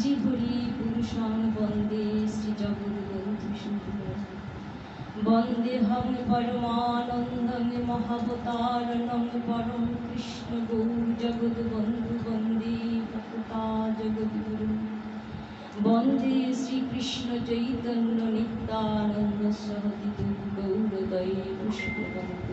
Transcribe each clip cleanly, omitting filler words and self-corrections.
শ্রীহরি পুরুষং বন্দে শ্রীজগদ্বন্ধু শুভম বন্দেহং পরমানন্দং মহাবতারণং পরম কৃষ্ণ গৌর জগদ্বন্ধু বন্দে ভক্তা জগদ্গুরু বন্দে শ্রীকৃষ্ণ চৈতন্য নিত্যানন্দ সহদিত গৌরদয়ে পুষ্পবন্ত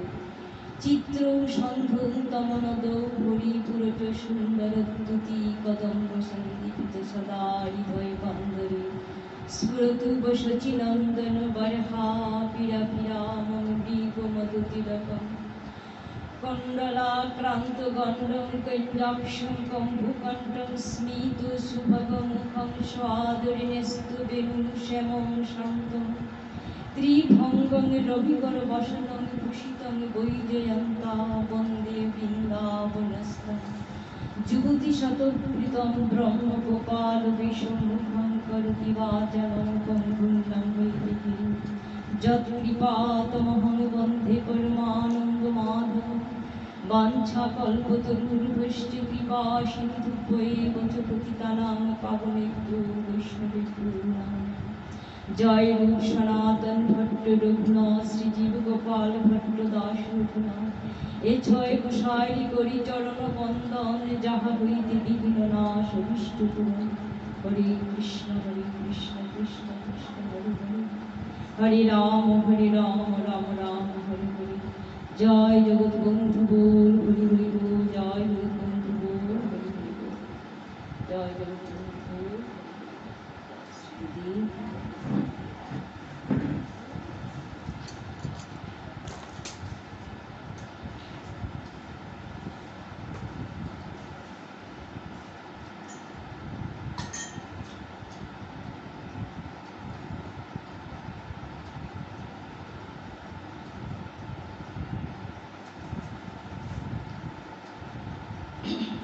চিত্র সন্ধৌ তমনদৌ হরিপুরচ সুন্দরদ্যুতি কদম্ব সন্দীপিত সদা হৃদয় বন্দরে স্ফুরতু বশচিনন্দন বরহা পিরা পিরামং দীপমধুতিলকম কণ্ডলাক্রান্ত গণ্ডং কঞ্জাক্ষং কম্ভুকণ্ঠং স্মিত সুভগমুখং স্বাদরিণেস্তু বেণুং শ্যামং শান্তং ত্রিভঙ্গং রবিকর বসনং ভূষিতং বৈজয়ন্তা বন্দে বৃন্দাবনস্থং যুগতি শতপ্রীতম ব্রহ্ম গোপাল বিষ্ণুমুখং করতি বাচনং পঙ্গুং লঙ্ঘয়িতে যৎকৃপাতমহং বন্দে পরমানন্দ মাধবং বাঞ্ছাকল্পতরুভ্যশ্চ কৃপা সিন্ধুভ্যেব চ পতিতানাং পাবনেভ্যো বৈষ্ণবেভ্যো নমঃ। জয় রূপ সনাতন ভট্ট রঘুনাথ শ্রীজীব গোপাল ভট্ট দাস রঘুনাথ এ ছয় গোসাই করি চরণ বন্দন যাহা হইতে বিঘ্ন নাশ অভীষ্ট পূরণ। হরে কৃষ্ণ কৃষ্ণ কৃষ্ণ হরে হরে হরে রাম রাম রাম হরে হরে। জয় জগৎবন্ধু বল হরি হরি বল, জয় জগৎবন্ধু বল হরি হরি বল, জয় জগৎবন্ধু বল।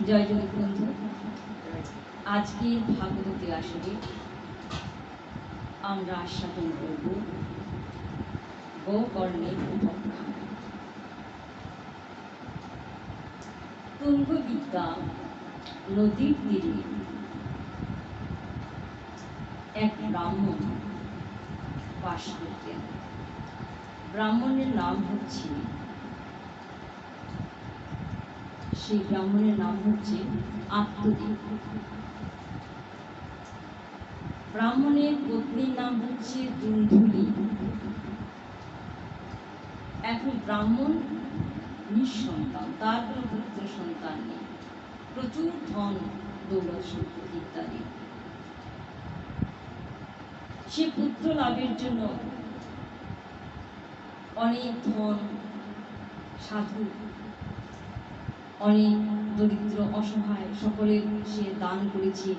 জয় জগৎবন্ধু। আজকের ভাগবতী আসরে আমরা আস্বাদন করব গোকর্ণের উপাখ্যান। তুঙ্গবিদ্যা নদীর তীরে এক ব্রাহ্মণ বাস করতেন। ব্রাহ্মণের নাম হচ্ছে আত্মদেব। ব্রাহ্মণের পত্নীর নাম হচ্ছে দুন্ধুলি। এখন ব্রাহ্মণ নিঃসন্তান, তার কোনো পুত্র সন্তান নেই, প্রচুর ধন দৌলত সম্পত্তি ইত্যাদি। সে পুত্র লাভের জন্য অনেক ধন, সাধু, অনেক দরিদ্র অসহায় সকলের সে দান করেছে,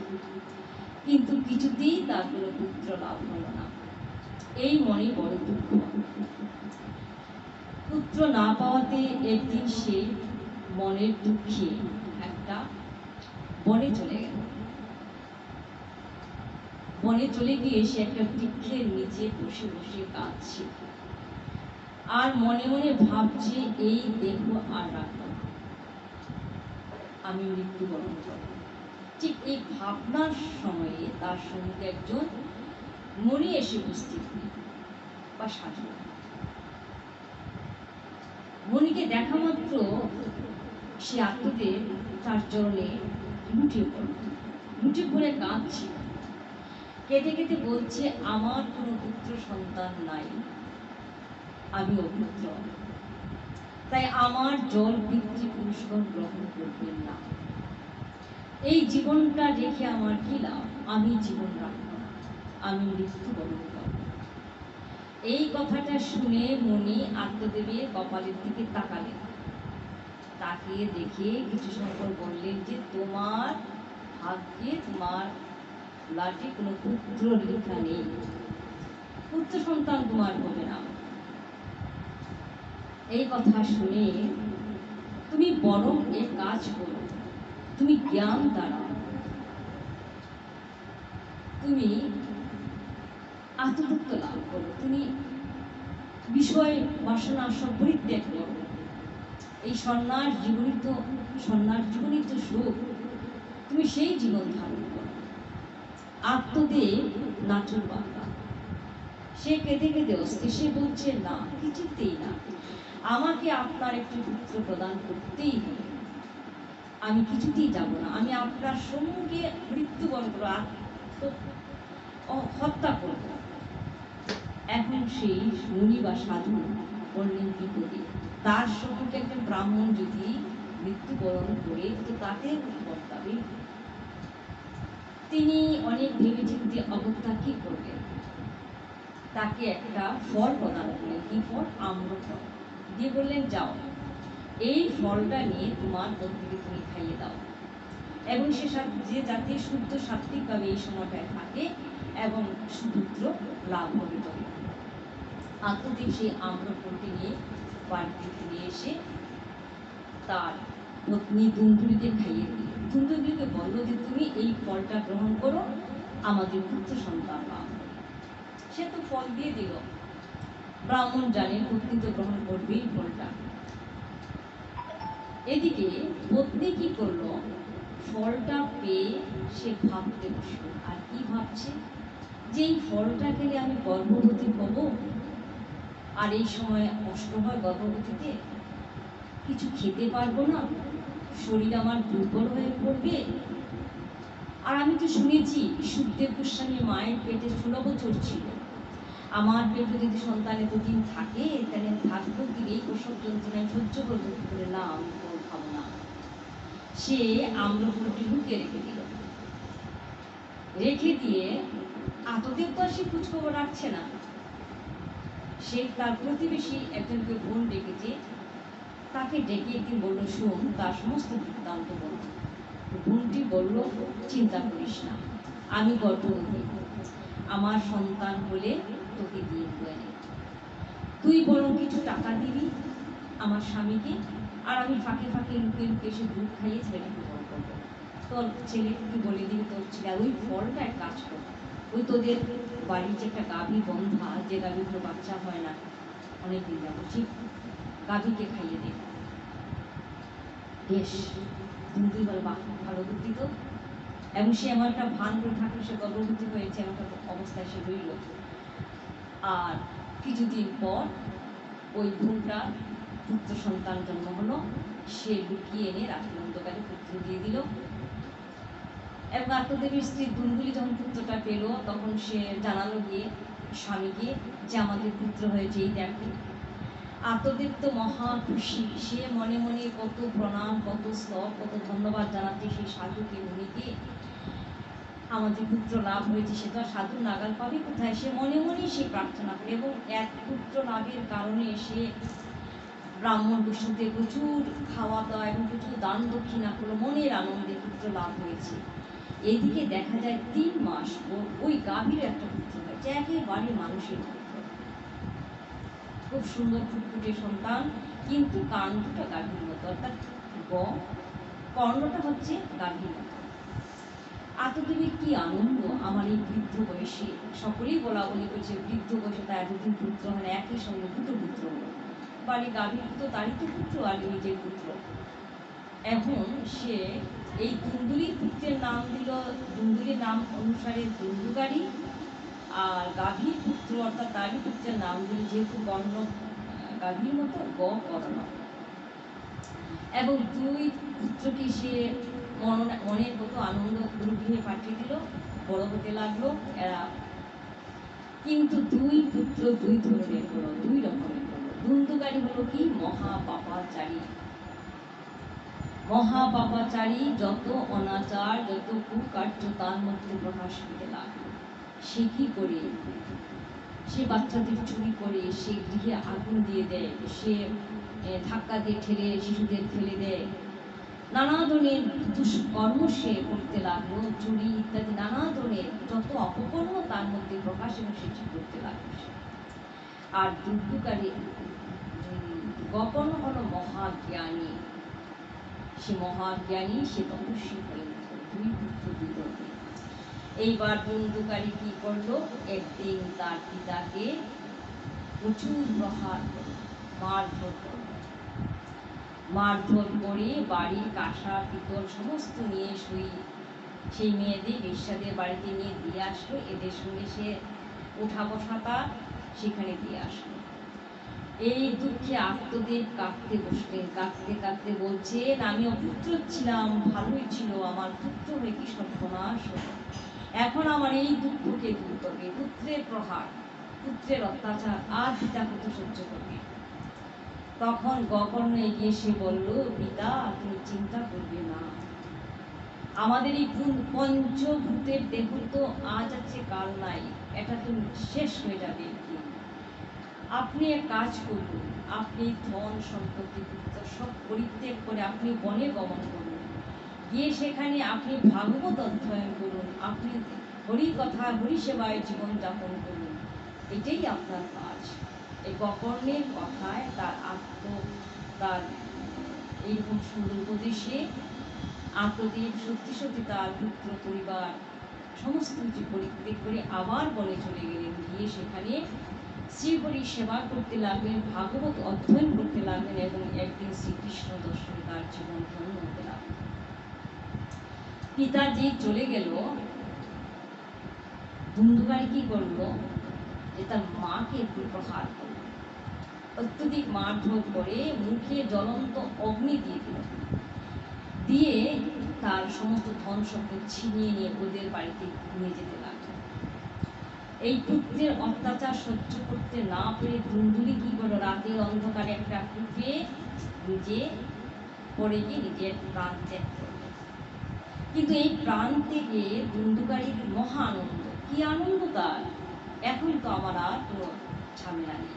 কিন্তু কিছুতেই তার কোনো পুত্র লাভ হল না। এই মনে বড় দুঃখ। পুত্র না পাওয়াতে একদিন সে মনের দুঃখে একটা বনে চলে গেল। বনে চলে গিয়ে সে একটা বৃক্ষের নিচে বসে বসে কাঁদছে আর মনে মনে ভাবছে, এই দেহ আর রাখবো না, আমি মৃত্যুবরণ করব। ঠিক এই ভাবনার সময়ে তার সঙ্গে একজন মুনি এসে উপস্থিত বা সাধু। মুনিকে দেখা মাত্র সে আত্মদেব তার চরণে লুটিয়ে পড়ে কাঁদছে। কেঁদে কেঁদে বলছে, আমার কোনো পুত্র সন্তান নাই, আমি অপুত্র, তাই আমার জল পিতৃপুরুষগণ গ্রহণ করবেন না। এই জীবনটা রেখে আমার কি লাভ? আমি জীবন রাখব না, আমি মৃত্যুবরণ করব। এই কথাটা শুনে মুনি আত্মদেবের কপালের দিকে তাকালেন। তাকিয়ে দেখে কিছু সময় পর বললেন যে, তোমার ভাগ্যে, তোমার লাটে কোনো পুত্র লেখা নেই, পুত্র সন্তান তোমার হবে না। এই কথা শুনে তুমি বরং এক কাজ করো, তুমি জ্ঞান দ্বারা তুমি আত্মতত্ত্ব লাভ করো, তুমি বিষয় বাসনা সব পরিত্যাগ করো। এই সন্ন্যাস জীবনিত সুখ, তুমি সেই জীবন ধারণ করো। আত্মদেব নাচুর বাবা, সে কেঁদে কেঁদে অস্থির। সে বলছে না, কিছুতেই না, আমাকে আপনার একটি পুত্র প্রদান করতেই হবে, আমি কিছুতেই যাব না, আমি আপনার সঙ্গে মৃত্যুবরণ করবো, হত্যা করব। এখন সেই মুনি বা সাধু বললেন বিপদে, তার সম্মুখে একজন ব্রাহ্মণ যদি মৃত্যুবরণ করে তো তাকে বর্তাবে। তিনি অনেক ভেবে চিন্তে অগত্যা কি করবেন, তাকে একটা ফল প্রদান করলেন। কি ফল? আম্রফল দিয়ে বললেন, যাও এই ফলটা নিয়ে তোমার পত্নীকে তুমি খাইয়ে দাও, এবং সে যে জাতি শুদ্ধ সাত্বিকভাবে এই সময়টায় থাকে এবং সুপুত্র লাভ হবে। তবে আত্মদেব সেই আম্রফলটি নিয়ে বাড়িতে ফিরে এসে তার পত্নী দুন্দুলিকে খাইয়ে দিল। দুন্দুলিকে বলল যে তুমি এই ফলটা গ্রহণ করো, আমাদের পুত্র সন্তান লাভ। সে তো ফল দিয়ে দিল। ব্রাহ্মণ জানে পত্নী তো গ্রহণ করবেই ফলটা। এদিকে পত্নী কি করলো, ফলটা পেয়ে সে ভাবতে বসলো। আর কি ভাবছে, যে এই ফলটা খেলে আমি গর্ভবতী হব, আর এই সময় কষ্ট হয় গর্ভবতীতে, কিছু খেতে পারবো না, শরীর আমার দুর্বল হয়ে পড়বে। আর আমি তো শুনেছি সুখদেব গোস্বামী মায়ের পেটে 16 বছর ছিল, আমার পেটে যদি সন্তান এতদিন থাকে তাহলে থাকবো কি, এই প্রসব যন্ত্রণায় সহ্য করবো কি করে? না, আমি ফল খাবো না। সে আম্রফলটি লুকিয়ে রেখে দিল। রেখে দিয়ে আতদেব তো আর সে খোঁজখবর রাখছে না, সে তার প্রতিবেশী একজনকে বোন ডেকেছে, তাকে ডেকে একদিন বললো, শোন, তার সমস্ত বৃত্তান্ত বলল। বোনটি বলল, চিন্তা করিস না, আমি গর্ভবতী, আমার সন্তান হলে তোকে দিয়ে দেবে, তুই বরং কিছু টাকা দিবি আমার স্বামীকে, আর আমি ফাঁকে ফাঁকে লুকিয়ে লুকিয়ে এসে দুধ খাইয়ে ছেলেটাকে বড় করবো। তোর ছেলেকে বলে দিবি তোর ছেলে, আর ওই ফলটা এক কাজ কর, ওই তোদের বাড়ির যে একটা গাভী বন্ধা, যে গাভীগুলো বাচ্চা হয় না অনেকদিন যাবো, ঠিক গাভীকে খাইয়ে দে। বেশ, দুই বলে, বাহ, ভালো বুদ্ধি তো। এবং সে এমন একটা ভান করে থাকলো, সে গর্ভবতী হয়েছে এমন একটা অবস্থায় সে রইল। আর কিছুদিন পর ওই বোনটা পুত্র সন্তান জন্ম হলো, সে লুকিয়ে এনে রাত্রি অন্ধকারে পুত্র দিয়ে দিল। এবং আত্মদেবীর স্ত্রী দুলদুলি যখন পুত্রটা পেল, তখন সে জানালো গিয়ে স্বামীকে যে আমাদের পুত্র হয়েছে, এই দেখো। আত্মদেব তো মহা খুশি, সে মনে মনে কত প্রণাম, কত স্তব, কত ধন্যবাদ জানাতে সেই সাধুকে, মুনিকে, আমাদের পুত্র লাভ হয়েছে। সে তো আর সাধু নাগাল পাবে কোথায়, সে মনে মনেই সে প্রার্থনা করে, এবং এক পুত্র লাভের কারণে সে ব্রাহ্মণ বৈষ্ণবদের প্রচুর খাওয়া দাওয়া এবং প্রচুর দান দক্ষিণা করলো, মনের আনন্দে পুত্র লাভ হয়েছে। এইদিকে দেখা যায় 3 মাস পর ওই গাভীর একটা পুত্র হয়েছে, একেবারে মানুষের পুত্র, খুব সুন্দর ফুটফুটে সন্তান, কিন্তু কাণ্ডটা গাভীর মতো, অর্থাৎ কর্ণটা হচ্ছে গাভীর মতো। আত্মদেবীর কি আনন্দ, আমার এই বৃদ্ধ বয়সে, সকলেই বলা বলি করছে বৃদ্ধ বয়সে তার এতদিন পুত্র হয় না, একই সঙ্গে দুটো পুত্র হলো, বাড়ি গাভীর তো তারই তো পুত্র আর নিজের পুত্র। এখন সে এই দুন্দুলির পুত্রের নাম দিল, দুন্দুলির নাম অনুসারে দুন্দুকারী, আর গাভীর পুত্র অর্থাৎ তারই পুত্রের নাম দিল, যেহেতু বর্ণ গাভীর মতো, কর্ণ। এবং 2 পুত্রকে সে মনের কত আনন্দ গৃহে পাঠিয়ে দিল, বড় হতে লাগলো এরা। কিন্তু 2 পুত্র 2 ধরনের হলো, 2 রকমের হলো। দুন্দুকারী হলো কি, মহাপাপাচারী। মহাপাপাচারী, যত অনাচার, যত কুকার্য তার মধ্যে প্রকাশ পেতে লাগলো। সে কি করে, সে বাচ্চাদের চুরি করে, সে গৃহে আগুন দিয়ে দেয়, সে ধাক্কা দিয়ে ঠেলে শিশুদের ফেলে দেয়, নানা ধরনের দুষ্কর্ম সে করতে লাগলো, চুরি ইত্যাদি নানা ধরনের যত অপকর্ম তার মধ্যে প্রকাশ এবং সে করতে লাগলো। আর দুর্গুকারী গোপন হলো মহাজ্ঞানী, সে মহাজ্ঞানী, সে তপস্বী হয়ে উঠল। 2 পুত্র 2 ধরনের। এইবার দুন্দুকারী কি করলো, একদিন তার পিতাকে প্রচুর প্রহার করল, মারধর করল, মারধর করে বাড়ির কাঁসা পিতল সমস্ত নিয়ে সেই মেয়েদের বেশ্যাদের বাড়িতে নিয়ে দিয়ে আসলো, এদের সঙ্গে সে ওঠা বসাটা সেখানে দিয়ে আসলো। এই দুঃখে আত্মদেব কাঁদতে বসলেন, কাঁদতে কাঁদতে বলছেন, আমি অপুত্র ছিলাম, ভালোই ছিল, আমার পুত্র হয়ে কি সর্বনাশ হলো। এখন আমার এই দুঃখকে দূর করবে, পুত্রের প্রহার, পুত্রের অত্যাচার আর পিতা কত সহ্য করবে। তখন গোকর্ণ এগিয়ে এসে বলল, পিতা তুমি চিন্তা করবে না, আমাদের এই পঞ্চভূতের দেহ তো আজ আছে কাল নাই, এটা তো শেষ হয়ে যাবে। আপনি এক কাজ করুন, আপনি ধন সম্পত্তি সব পরিত্যাগ করে আপনি বনে গমন করুন, গিয়ে সেখানে আপনি ভাগবত অধ্যয়ন করুন, আপনি হরি কথা হরি সেবায় জীবনযাপন করুন, এটাই আপনার কাজ। এই গোকর্ণের কথায় তার এইরকম সুন্দর উপদেশে আত্মদেব সত্যি সত্যি তার পুত্র পরিবার সমস্ত কিছু পরিত্যাগ করে আবার বনে চলে গেলেন, গিয়ে সেখানে শ্রীহরি সেবা করতে লাগলেন, ভাগবত অধ্যয়ন করতে লাগলেন এবং একদিন শ্রীকৃষ্ণ দর্শনে তার জীবন ধন্য হতে লাগলেন। পিতাজি চলে গেল, ধুন্ধুকারি কি করলো, যে তার মাকে একটু প্রহার করল, অত্যধিক মারধর করে মুখে জ্বলন্ত অগ্নি দিয়ে দিল, দিয়ে তার সমস্ত ধন সম্পদ ছিনিয়ে নিয়ে ওদের বাড়িতে নিয়ে যেতে লাগলো। এই পুত্রের অত্যাচার সহ্য করতে না পেরে ধুন্দুলি কি করলো, রাতের অন্ধকারে একটা কূপে নিজে পড়ে গিয়ে নিজের প্রাণ ত্যাগ করলো। কিন্তু এই প্রাণ থেকে ধুন্দুকারীর মহা আনন্দ, কি আনন্দ তার, এখন তো আমার আর কোনো ঝামেলা নেই,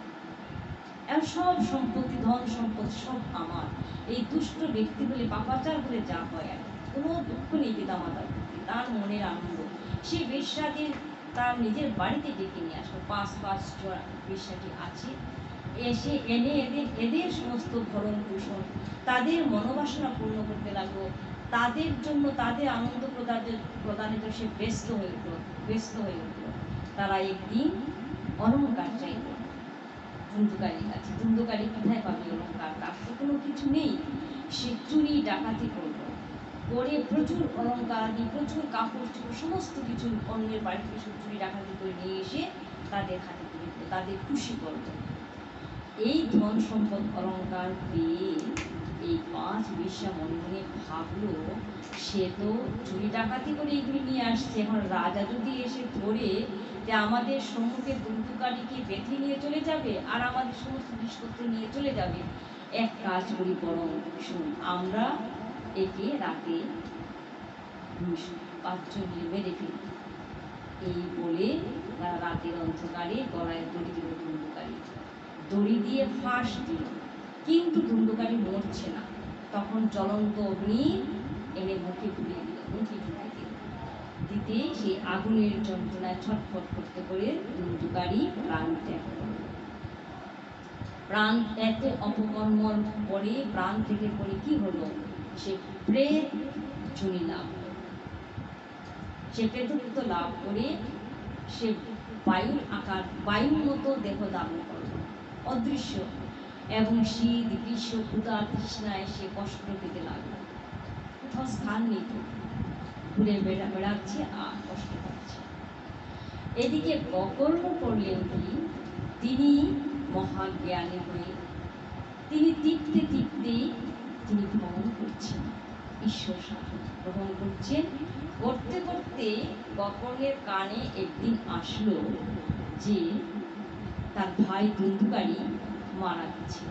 এখন সব সম্পত্তি ধন সম্পত্তি সব আমার, এই দুষ্ট ব্যক্তি বলে পাপাচার বলে যা হয় কোনো দুঃখ নেই পিতা মাতার প্রতি, তার মনের আনন্দ। সে বেশ্যাদের তার নিজের বাড়িতে ডেকে নিয়ে আসলো, পাঁচ বেশ্যাটি আছে, এসে এনে এদের সমস্ত ভরণ পোষণ, তাদের মনোবাসনা পূর্ণ করতে লাগলো, তাদের জন্য তাদের আনন্দ প্রদানের জন্য সে ব্যস্ত হয়ে উঠল। তারা একদিন অলঙ্কার চাইল ধুন্ধুকারীর কাছে। ধুন্ধুকারী কোথায় পাবে অলঙ্কার, তার তো কোনো কিছু নেই। সে চুরি ডাকাতি করলো, করে প্রচুর অলঙ্কার আদি প্রচুর কাপড় চোপড় সমস্ত কিছু অন্যের বাড়ি থেকে চুরি ডাকাতি করে নিয়ে এসে তাদের হাতে তুলে দিল, তাদের খুশি করলো। এই ধন সম্পদ অলঙ্কার পেয়ে এই পাঁচ বেশ্যা মনে মনে ভাবলো, সে তো চুরি ডাকাতি করে এগুলি নিয়ে আসছে, এখন রাজা যদি এসে ধরে যে আমাদের সম্মুখে ধুন্ধুকারীকে বেঁধে নিয়ে চলে যাবে আর আমাদের সমস্ত জিনিসপত্র নিয়ে চলে যাবে, এক কাজ করি বরং শুন, আমরা একে রাতে পাঁচজন মিলে মেরে ফেলি। এই বলে তারা রাতের অন্ধকারে গলায় দড়ি দিল ধুন্ধুকারী, দড়ি দিয়ে ফাঁস দিল, কিন্তু ধুন্ধুকারী মরছে না। তখন জ্বলন্ত অগ্নি এনে মুখে ঢুকিয়ে দিল, দিতে সেই আগুনের যন্ত্রণায় ছটফট করতে করে ধুন্ধুকারী প্রাণ ত্যাগ করল। প্রাণ এত অপকর্মর পরে প্রাণ থেকে পরে কি হলো, সে প্রেত জনি লাভ, সে প্রেতত্ব লাভ করে সে বায়ুর আকার, বায়ুর মতো দেহ ধারণ করল, অদৃশ্য, এবং শীত গ্রীষ্ম ক্ষুধা তৃষ্ণায় সে কষ্ট পেতে লাগল, কোথাও স্থান নেই, ঘুরে বেড়াচ্ছে আর কষ্ট পাচ্ছে। এদিকে গোকর্ণ করলেন কি, তিনি মহাজ্ঞানী হয়ে তিনি টিপতে টিপতে তিনি ভ্রমণ করছেন, ঈশ্বর শাসন গ্রহণ করছেন। করতে করতে গোকর্ণের কানে একদিন আসলো যে তার ভাই ধুন্ধুকারী মারা গেছে।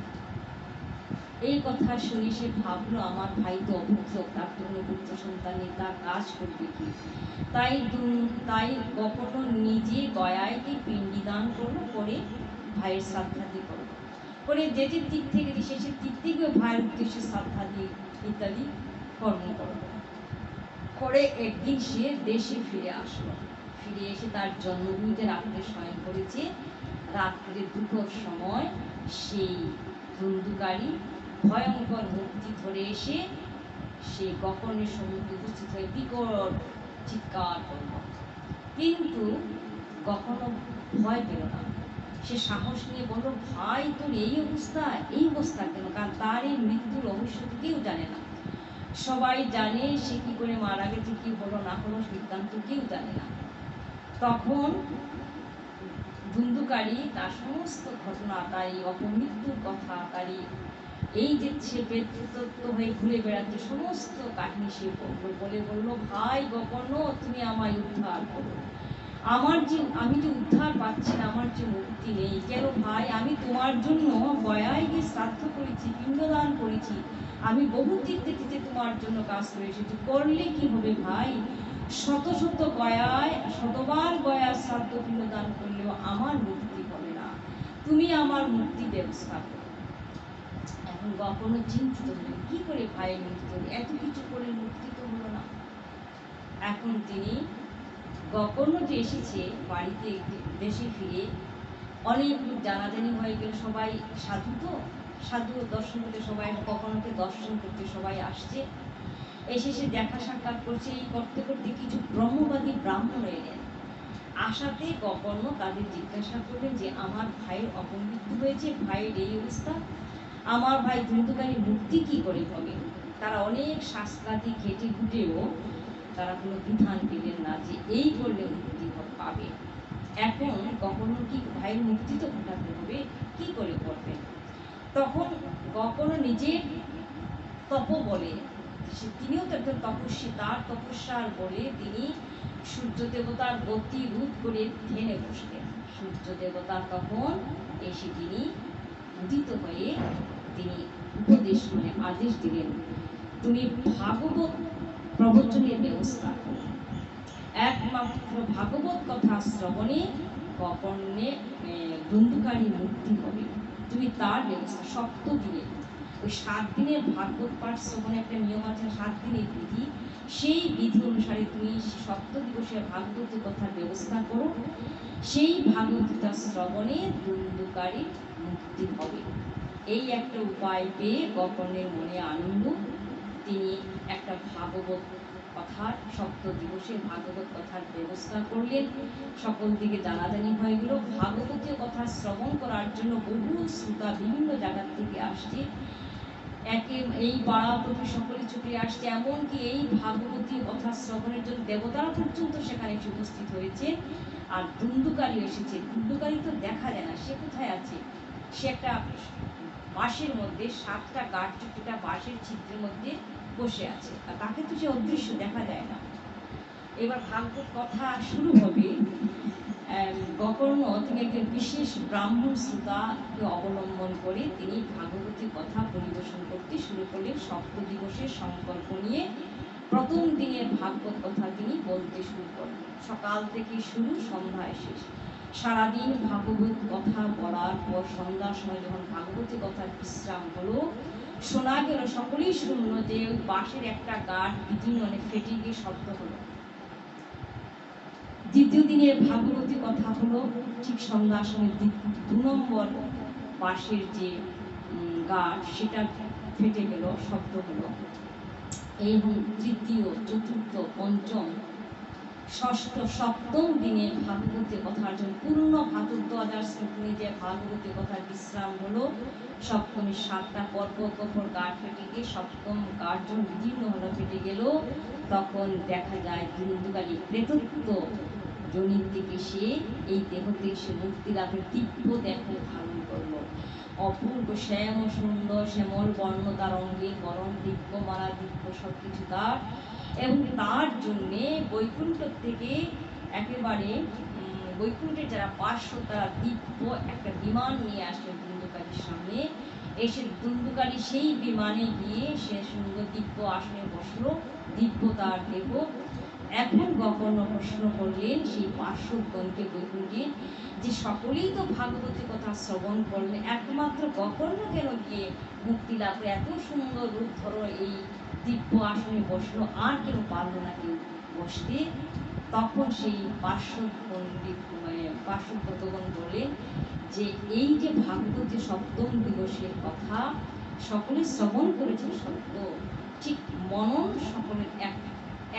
এই কথা শুনে সে ভাবলো, আমার ভাই তো অপুত্র, তার তো কোনো পুত্র সন্তান নেই, তার কাজ করবে কি। তাই গোকর্ণ নিজে গয়ায় পিণ্ডিদান করলো, করে ভাইয়ের শ্রাদ্ধাদি করলো, করে যে যে দিক থেকে সে দিক থেকে ভাইয়ের উদ্দেশ্যে শ্রাদ্ধাদি ইত্যাদি কর্ম করলো। করে একদিন সে দেশে ফিরে আসলো, ফিরে এসে তার জন্মভূমিতে রাত্রে শয়ন করেছে। রাত্রে দুটোর সময় সেই ধুন্ধুকারী ভয়ঙ্কর মূর্তি ধরে এসে সে গোকর্ণের সম্মুখে উপস্থিত হয়ে বিকট চিৎকার করল, কিন্তু কখনো ভয় পেল না। সে সাহস নিয়ে বলল, ভাই তোর এই অবস্থা কেন, কারণ তার এই মৃত্যুর রহস্য কেউ জানে না। সবাই জানে সে কি করে মারা গেছে, কি হলো না হলো সিদ্ধান্ত কেউ জানে না। তখন ধুন্ধুকারী তার সমস্ত ঘটনা, তার এই অপমৃত্যুর কথা, তার এই যে সে প্রেততত্ত্ব হয়ে ঘুরে বেড়াচ্ছে, সমস্ত কাহিনী সে বলল, ভাই গোপর্ণ, তুমি আমায় উদ্ধার করো। আমি যে উদ্ধার পাচ্ছি না, আমার যে মুক্তি নেই। কেন ভাই, আমি তোমার জন্য গয়ায় গিয়ে শ্রাদ্ধ করেছি, পিণ্ডদান করেছি, আমি বহু তীর্থে তোমার জন্য কাজ করে এসেছি। করলে কি হবে ভাই, শত শত গয়ায়, শতবার গয়া শ্রাদ্ধ পিণ্ডদান করলেও আমার মুক্তি হবে না, তুমি আমার মুক্তি ব্যবস্থা করো। এখন গোপর্ণ চিন্তিত হলেন, কি করে ভাই মুক্তি হবে, এত কিছু করে মুক্তি তো হলো না। এখন তিনি গোপর্ণ যে এসেছে বাড়িতে, দেশে ফিরে অনেক লোক জানাজানি হয়ে গেল, সবাই সাধু, তো সাধু দর্শন করতে সবাই, গোপর্ণকে দর্শন করতে সবাই আসছে। এসে সে দেখা সাক্ষাৎ করছে, এই করতে করতে কিছু ব্রহ্মবাদী ব্রাহ্মণ এলেন। আসাতে গোপর্ণ তাদের জিজ্ঞাসা করলেন যে আমার ভাইয়ের অপমৃত্যু হয়েছে, ভাইয়ের এই অবস্থা, আমার ভাই ধুন্ধুকারী মুক্তি কি করে হবে। তারা অনেক শাস্ত্রাদি ঘেটে ঘুটেও তারা কোনো বিধান পেলেন না যে এই করলে মুক্তি পাবে। এখন গোপর্ণ কি ভাইয়ের মুক্তি তো ঘটাতে হবে, কি করে করবেন। তখন গোপর্ণ নিজের তপ বলে, তিনিও তো একজন তপস্বী, তার তপস্যার বলে তিনি সূর্য দেবতার গতি রূপ করে ধ্যানে বসলেন। সূর্য দেবতা তখন এসে তিনি উদিত হয়ে তিনি উপদেশ আদেশ দিলেন, তুমি ভাগবত প্রবচনের ব্যবস্থা করো। একমাত্র ভাগবত কথা শ্রবণে গোপর্ণে ধুন্ধুকারী মুক্তি হবে, তুমি তার ব্যবস্থা। 7 দিনে, ওই 7 দিনের ভাগবত পাঠ শ্রবণে একটা নিয়ম আছে, 7 দিনের বিধি, সেই বিধি অনুসারে তুমি 7 দিবসে ভাগবত কথার ব্যবস্থা করো। সেই ভাগবত শ্রবণে ধুন্ধুকারী মুক্তি হবে। এই একটা উপায় পেয়ে গোপর্ণের মনে আনন্দ, তিনি একটা ভাগবত কথার 7 দিবসে ভাগবত কথার ব্যবস্থা করলেন। সকল দিকে জানাজানি হয়ে গেল। ভাগবতীয় কথা শ্রবণ করার জন্য বহু শ্রোতা বিভিন্ন জায়গা থেকে আসছে, এই পাড়া প্রতি সকলে ছুটে আসছে। এমনকি এই ভাগবতী কথা শ্রবণের জন্য দেবতারা পর্যন্ত সেখানে উপস্থিত হয়েছে। আর ধুন্ধুকারী এসেছে। ধুন্ধুকারী তো দেখা যায় না, সে কোথায় আছে, সে একটা বাঁশের মধ্যে 7টা গাছ চুক্তিটা বাঁশের ছিদ্রের মধ্যে বসে আছে, আর তাকে তো সে অদৃশ্য দেখা যায় না। এবার ভাগবত কথা শুরু হবে। গোকর্ণ তিনি একজন বিশেষ ব্রাহ্মণ শ্রোতাকে অবলম্বন করে তিনি ভাগবতী কথা পরিবেশন করতে শুরু করলেন। 7 দিবসের সংকল্প নিয়ে প্রথম দিনের ভাগবত কথা তিনি বলতে শুরু করলেন। সকাল থেকে শুরু, সন্ধ্যায় শেষ, সারাদিন ভাগবত কথা বলার পর সন্ধ্যার সময় যখন ভাগবতী কথার বিশ্রাম হলো, শোনা গেল, সকলেই শুনল যে ওই বাঁশের একটা গাছ বিভিন্ন ফেটে গিয়ে শব্দ হলো। দ্বিতীয় দিনের ভাগবতী কথা হলো, ঠিক সন্ধ্যার সময় 2 নম্বর বাঁশের যে গাছ সেটা ফেটে গেল, শব্দ হলো। এই তৃতীয়, চতুর্থ, পঞ্চম, ষষ্ঠ, সপ্তম দিনে ভাগবতী কথার জন্য পূর্ণ ভাগবত শ্লোকনি যে ভাগবতী কথার বিশ্রাম হলো। সপ্তমী 7টা পর গাছ ফেটে গিয়ে সপ্তম গার্জন বিদীর্ণ হলো, ফেটে গেল। তখন দেখা যায় ধুন্ধুকারী প্রেতত্ব জনির থেকে সে এই দেহ থেকে সে মুক্তি লাভের দিব্য দেহ ধারণ করলো। অপূর্ব শ্যাম সুন্দর শ্যামল বর্ণ তার অঙ্গে, বরণ দিব্য মালা দিব্য সবকিছু তার। এবং তার জন্যে বৈকুণ্ঠ থেকে একেবারে বৈকুণ্ঠের যারা পার্শ্ব তারা দিব্য একটা বিমান নিয়ে আসলো ধুন্ধুকারীর সামনে। এসে ধুন্ধুকারী সেই বিমানে গিয়ে সে সুন্দর দিব্য আসনে বসলো, দিব্য তার দেহ। এখন গোকর্ণ প্রশ্ন করলেন সেই পার্শ্বগণকে বৈকুণ্ঠে, যে সকলেই তো ভাগবতী কথা শ্রবণ করলেন, একমাত্র গোকর্ণ কেন গিয়ে মুক্তি লাভ করে এত সুন্দর রূপ ধরো এই দিব্য আসনে বসলো, আর কেন পারলো না কেউ বসতে। তখন সেই পার্শ্বগণ বলেন যে এই যে ভাগবতী 7ম দিবসের কথা সকলে শ্রবণ করেছে সত্য, ঠিক মনন সকলের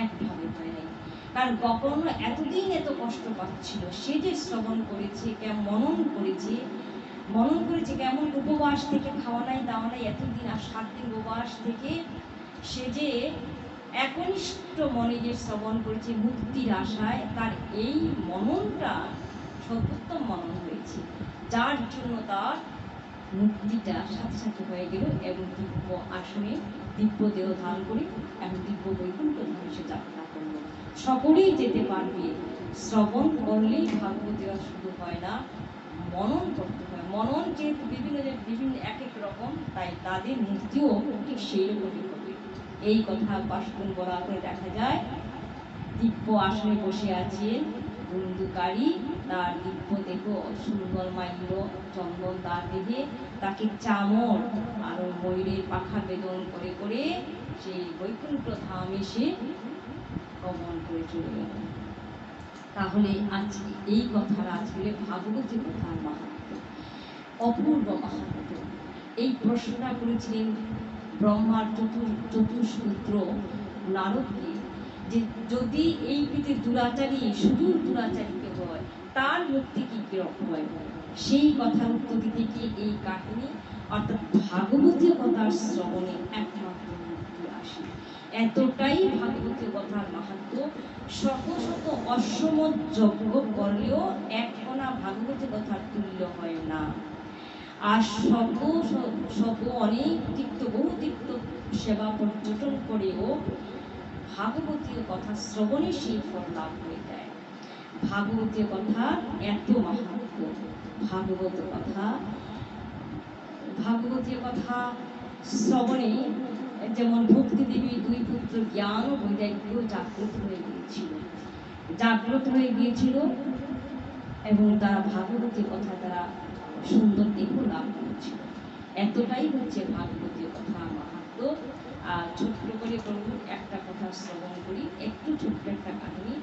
একভাবে হয় নাই। কারণ গোকর্ণ এতদিন এত কষ্ট পাচ্ছিল, সে যে শ্রবণ করেছে, মনন করেছে কেমন উপবাস থেকে, খাওয়া নাই দাওয়া নাই এতদিন, আর 7 দিন উপবাস থেকে সে যে একনিষ্ঠ মনে যে শ্রবণ করেছে মুক্তির আশায়, তার এই মননটা সর্বোত্তম মনন হয়েছে, যার জন্য তার মুক্তিটা সাথে সাথে হয়ে গেল এবং দিব্য আসনে দিব্য দেহ ধারণ করে এবং দিব্য বৈকুণ্ঠ ধামে সে যাত্রা করলো। সকলেই যেতে পারবে। শ্রবণ করলেই ভাগবত দেওয়া শুরু হয় না, মনন করতে হয়। মনন যেহেতু বিভিন্ন এক এক রকম, তাই তাদের মুক্তিও ঠিক সেই রকমই হবে। এই কথা বাসন বলা করে দেখা যায়। দিব্য আসনে বসে আছেন বন্দুকারী, তার দিব্য দেহ সুন্দর মাল্য চন্দন তার দেহে, তাকে চামর আর ময়ূরের পাখা বেদন করে করে সেই বৈকুণ্ঠ ধাম এসে গমন করে চলে গেল। তাহলে আজকে এই কথার আজকে ভাগবতী কথার মাহাত্ম্য, অপূর্ব মাহাত্ম্য। এই প্রশ্নটা করেছিলেন ব্রহ্মার চতুষ্পুত্র নারদকে, যে যদি এই পৃথিবীর দুরাচারী সুদূর দুরাচারীকে হয়, তার মুক্তি কি কিরকম হয়? সেই কথার উত্তর দিতে গিয়ে এই কাহিনী, অর্থাৎ ভাগবতী কথার শ্রবণে একমাত্র মুক্তি আসে। এতটাই ভাগবতী কথার মাহাত্ম্য, শত শত অশ্বমেধ যজ্ঞ করলেও এক কণা ভাগবতী কথার তুল্য হয় না। আর শত অনেক তীর্থ বহু তীর্থ সেবা পর্যটন করেও ভাগবতীয় কথা শ্রবণে সেই ফল লাভ হয়ে যায়। ভাগবতীয় কথা এত মাহাত্ম্য। ভাগবতীয় কথা শ্রবণে যেমন ভক্তি দেবীর দুই পুত্র জ্ঞান ও বৈরাগ্য জাগ্রত হয়ে গিয়েছিল এবং তারা ভাগবতীয় কথা তারা সুন্দর দেহ লাভ করেছিল। এতটাই হচ্ছে ভাগবতীয় কথা মাহাত্ম্য। আর ছোট্ট করে প্রভু একটা কথা শ্রবণ করি, একটু ছোট্ট একটা কাহিনী।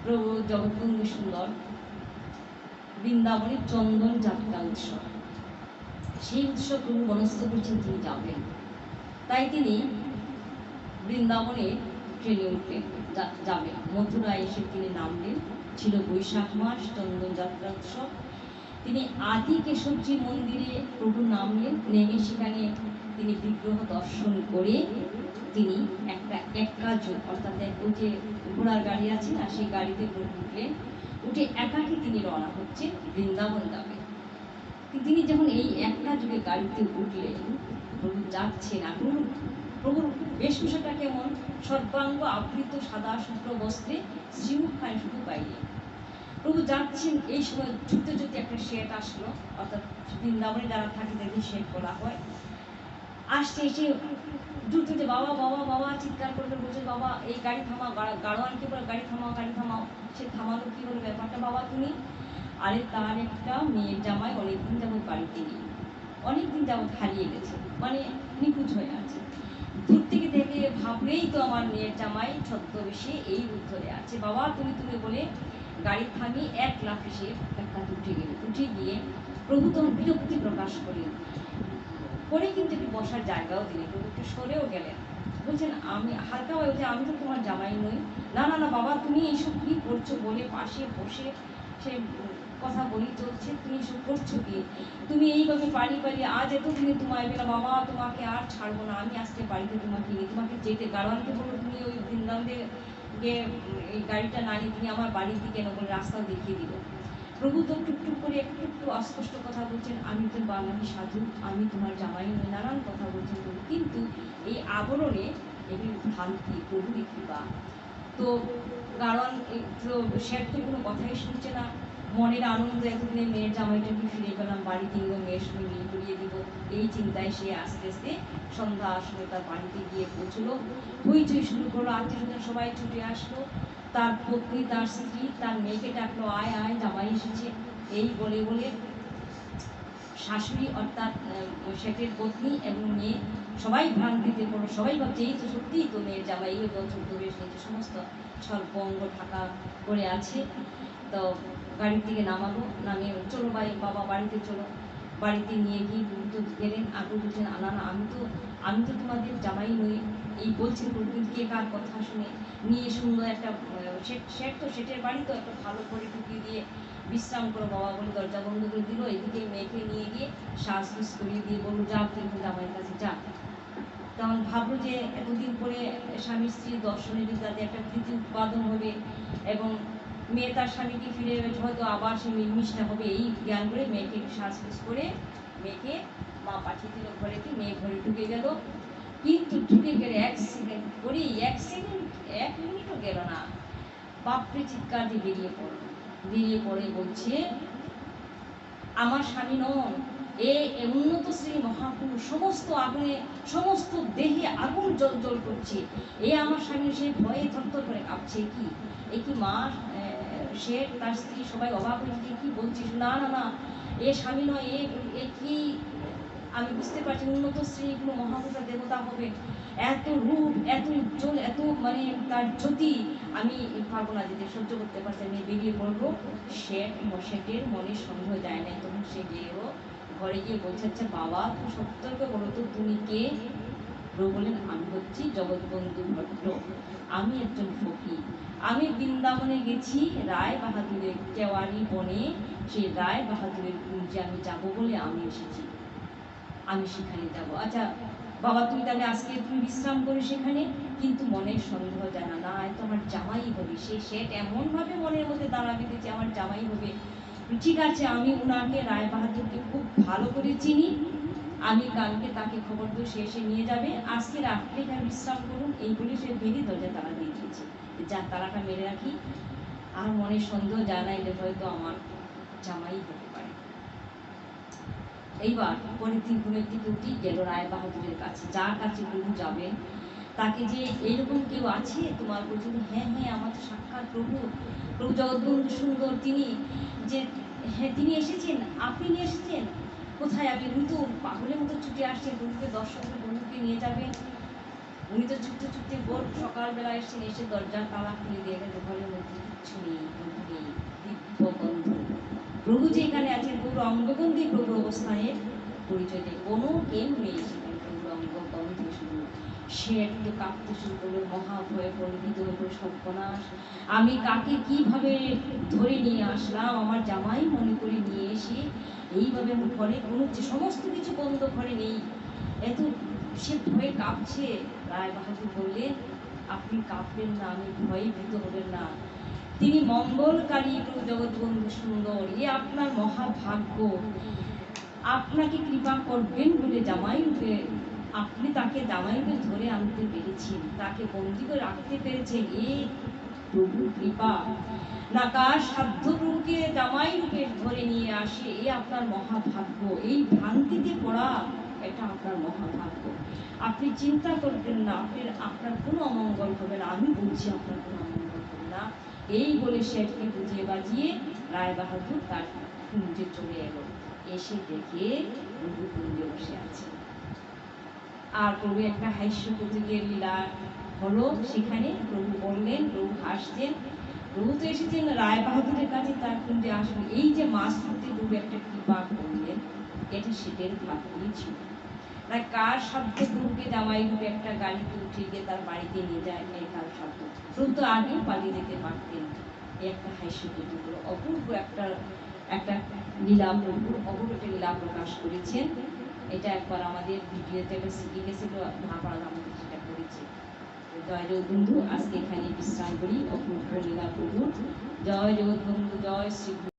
প্রভু জগৎবন্ধু সুন্দর বৃন্দাবনের চন্দন যাত্রা উৎসব, সেই উৎসব প্রভু মনস্থ করছেন তিনি যাবেন। তাই তিনি বৃন্দাবনে ট্রেনে উঠলেন, যাবেন। মথুরায় এসে তিনি নামলেন। ছিল বৈশাখ মাস, চন্দন যাত্রা উৎসব। তিনি আদি কেশবজি মন্দিরে প্রভু নামলেন। নেমে সেখানে তিনি বিগ্রহ দর্শন করে তিনি একটা অর্থাৎ ওই যে ঘোড়ার গাড়ি আছে না, সেই গাড়িতে উঠলেন। উঠে একাকি তিনি রওনা হচ্ছেন বৃন্দাবন যাবেন। তিনি যখন এই একটা যুগে গাড়িতে উঠলেন, প্রভু যাচ্ছেন। প্রভুর বেশভূষাটা কেমন? সর্বাঙ্গ আবৃত সাদা শুভ্র বস্ত্রে, শ্রীমুখখানি শুধু বাইরে। প্রভু যাচ্ছেন, এই সময় যুদ্ধ যুদ্ধে একটা শেঠ আসলো, অর্থাৎ বৃন্দাবনে যারা থাকে তাদের শেঠ বলা হয়। আসছে, এসে দ্রুত বাবা বাবা বাবা চিৎকার করবে, বলছে বাবা এই গাড়ি থামা, গাড়োয়ানকে বলে গাড়ি থামাও। সে থামালো, কি হলো ব্যাপারটা বাবা তুমি? আরে তার একটা মেয়ের জামাই অনেকদিন যাবৎ বাড়িতে নেই, অনেকদিন যাবৎ হারিয়ে গেছে, মানে নিখোঁজ হয়ে আছে। দূর থেকে দেখে ভাবলেই তো আমার মেয়ের জামাই ছদ্মবেশে এই রূপ ধরে আছে। বাবা তুমি বলে গাড়ি থামিয়ে এক লাফ এসে একটা উঠে গিয়ে প্রভু তখন বিরক্তি প্রকাশ করলেন। পরে কিন্তু একটু বসার জায়গাও দিলেন, প্রভু একটু সরেও গেলেন। বলছেন আমি হালকা হয়ে যে আমি তো তোমার জামাই নই। না না না বাবা তুমি এইসব কি করছো বলে পাশে বসে সে কথা বলি চলছে, তুমি এসব করছো কি? তুমি এইভাবে বাড়ি আজ এতদিনে তোমায় বেলা বাবা তোমাকে আর ছাড়বো না, আমি আজকে বাড়িতে তোমাকে নিয়ে তোমাকে যেতে। গাড়োয়ানকে বলবো তুমি ওই বৃন্দাবনে গিয়ে এই গাড়িটা না নিয়ে তুমি আমার বাড়ির দিকে কেন বলে রাস্তা দেখিয়ে দিল। প্রভু তো টুকটুক করে একটু অস্পষ্ট কথা বলছেন, আমি তো বাঙালি সাধু, আমি তোমার জামাই নই, নানান কথা বলছেন প্রভু। কিন্তু এই আবরণে এগুলি ভ্রান্তি, প্রভুরই কৃপা। তো গাড়োয়ান শেঠ তো কোনো কথাই শুনছে না। মনের আনন্দ, এতদিনে মেয়ের জামাইটাকে ফিরে পেলাম, বাড়িতে গিয়ে মেয়ের সঙ্গে মিল করিয়ে দিব, এই চিন্তায় সে আস্তে আস্তে সন্ধ্যা আসলে তার বাড়িতে গিয়ে পৌঁছলো। হইচই শুরু করলো, আত্মীয়স্বজন সবাই ছুটে আসলো। তার পত্নী, তার স্ত্রী, তার মেয়েকে ডাকলো, আয় আয় জামাই এসেছে। এই বলে বলে শাশুড়ি অর্থাৎ শেঠের পত্নী এবং মেয়ে সবাই ভ্রান্তিতে পড়লো। সবাই ভাবছে এই তো সত্যিই তো মেয়ের জামাই, ওই ছদ্মবেশ নিয়েছে, সমস্ত সর্বঙ্গ ঢাকা করে আছে। তো গাড়ি থেকে নামালো, নামিয়ে চলো বাবা বাড়িতে চলো। বাড়িতে নিয়ে গিয়ে তো গেলেন। আগে বলছেন না না আমি তো তোমাদের জামাই নই, এই বলছেন কিন্তু কে কার কথা শুনে নিয়ে সুন্দর একটা শেঠ তো শেঠের বাড়ি তো একটা ভালো করে ঢুকিয়ে দিয়ে বিশ্রাম করো বাবা বলে দরজা বন্ধ করে দিল। এদিকে মেয়েকে নিয়ে গিয়ে শ্বাস করিয়ে দিয়ে বললো যা কিন্তু জামাইয়ের কাছে যা। তখন ভাবলো যে এতদিন পরে স্বামী স্ত্রীর দর্শনের তাদের একটা প্রীতি উৎপাদন হবে এবং মেয়ে তার স্বামীকে ফিরে হয়তো আবার সে মিলমিশটা হবে, এই জ্ঞান করে মেয়েকে শ্বাস করে মেয়েকে মা পাঠিয়ে দিল ঘরেতে। মেয়ে ঘরে ঢুকে গেল, কিন্তু ঢুকে গেলে 1 সেকেন্ড করেই 1 সেকেন্ড 1 মিনিটও গেল না, বাপরে চিৎকার দিয়ে বেরিয়ে পড়ে বলছে, আমার স্বামী নন, এ উন্নত শ্রেণী মহাপুরুষ, সমস্ত আগুনে সমস্ত দেহে আগুন জ্বল করছে, এ আমার স্বামী। সে ভয়ে থরথর করে কাঁপছে। কি মা, সে তার স্ত্রী সবাই অবাক হয়েছে, কি বলছিস? না না না, এ স্বামী নয়, এ কি, আমি বুঝতে পারছি উন্নত শ্রেণী কোনো মহাপুরুষ দেবতা হবে, এত রূপ, এত উজ্জ্বল, এত মানে তার জ্যোতি, আমি পারবো না যেতে, সহ্য করতে পারছি। আমি বেরিয়ে পড়বো। শেঠের মনে সন্দেহ যায় নাই। তখন সে গিয়েও ঘরে গিয়ে বলছে, আচ্ছা বাবা, তুমি সত্যকে বলো তো তুমি কে? প্রভু বলেন, আমি হচ্ছি জগৎবন্ধু ভট্ট, আমি একজন ফকির। আমি বৃন্দাবনে গেছি রায় বাহাদুরের কেওয়ারি বনে, সেই রায় বাহাদুরের কুঞ্জে আমি যাবো বলে আমি এসেছি, আমি সেখানে যাব। আচ্ছা বাবা, তুমি তাহলে আজকে তুমি বিশ্রাম করে সেখানে, কিন্তু মনের সন্দেহ জানা না, তো আমার জামাই হবে। সে শেঠ এমনভাবে মনের মধ্যে দাঁড়া বেঁধেছে আমার জামাই হবে। ঠিক আছে, আমি ওনাকে রায় বাহাদুরকে খুব ভালো করে চিনি, আমি কালকে তাকে খবর দেবো, সে এসে নিয়ে যাবে, আজকে রাত্রে এখানে বিশ্রাম করুন। এই বলে সে বেরিয়ে দরজা তালা দিয়ে দিয়েছে, যা তালাটা মেরে রাখি, আর মনের সন্দেহ জানাইলে হয়তো আমার জামাই হতে পারে। এইবার পরের দিন ঘুমের থেকে উঠি, গেল রায় বাহাদুরের কাছে, যার কাছে প্রভু যাবেন তাকে, যে এইরকম কেউ আছে তোমার? বলছেন, হ্যাঁ হ্যাঁ, আমার তো সাক্ষাৎ প্রভু, প্রভু জগৎবন্ধু সুন্দর, তিনি যে, হ্যাঁ তিনি এসেছেন, আপনি নিয়ে এসেছেন কোথায়? আপনি তো পাগলের মতো ছুটে আসছেন, প্রভুকে দর্শন করে প্রভুকে নিয়ে যাবেন। উনি তো ছুটতে ছুটতে ভোর সকালবেলা এসেছেন, এসে দরজার তালা খুলে দিয়ে গেলে ঘরের মধ্যে কিচ্ছু নেই, প্রভু নেই, দিব্যগন্ধ। প্রভু যে এখানে আছেন, প্রভুর অঙ্গগন্ধি প্রভুর অবস্থানের পরিচয় দেয়, কোনো কেউ নেই সেখানে, প্রভুর অঙ্গগন্ধ শুধু। সে একটু কাঁপতে শুরু করলো, মহাভয়ে পণ্ডিত হয়ে পড়ে, সর্বনাশ, আমি কাকে কিভাবে ধরে নিয়ে আসলাম, আমার জামাই মনে করে নিয়ে এসে এইভাবে ঘরে কোনো সমস্ত কিছু বন্ধ, ঘরে নেই, এত সে ভয়ে কাঁপছে। রায় বাহাদুর বললেন, আপনি কাঁপবেন না, আমি ভয়ে ভীত হবেন না, তিনি মঙ্গলকারী প্রভু জগৎবন্ধু সুন্দর, এ আপনার মহাভাগ্য, আপনাকে কৃপা করবেন বলে জামাই রূপে আপনি তাকে জামাই রূপে ধরে আনতে পেরেছেন, তাকে বন্দী করে রাখতে পেরেছেন, এ প্রভু কৃপা। না কার সাধ্য প্রভুকে জামাই রূপে ধরে নিয়ে আসে, এ আপনার মহাভাগ্য, এই ভ্রান্তিতে পড়া এটা আপনার মহাভাগ্য, আপনি চিন্তা করবেন না, আপনার কোনো অমঙ্গল হবে না, আমি বলছি আপনার কোনো অমঙ্গল হবে না। এই বলে শেঠকে বুঝিয়ে বাজিয়ে রায় বাহাদুর তার কুঞ্জে চলে এলো। এসে দেখে প্রভু কুঞ্জে বসে আছে, আর প্রভু একটা হাস্য কৌতুকের লীলা হলো সেখানে। প্রভু বললেন, প্রভু হাসছেন, প্রভু তো এসেছেন রায় বাহাদুরের কাছে, তার কুঞ্জে আসবেন, এই যে মাছ ধরতে প্রভু একটা কৃপা করলেন, এটা সেটের ভাগ্যই ছিল। না কার সাধ্যে প্রভুকে জামাই রূপে একটা গাড়িতে উঠে গিয়ে তার বাড়িতে নিয়ে যায়, কার সাধ্য? প্রভু তো আগেও পালিয়ে যেতে পারতেন। একটা হাস্য কৌতুক, অপূর্ব একটা একটা লীলা, প্রভুর অপূর্ব একটা লীলা প্রকাশ করেছেন। এটা একবার আমাদের ভিডিওতে একটা সিডি গেছিল, মহাপাড়া আমাদের সেটা করেছে। জয় জগৎবন্ধু, আজকে এখানে বিশ্রাম করি। অপূর্ব লীলা প্রভুর। জয় জগৎবন্ধু, জয় শ্রী।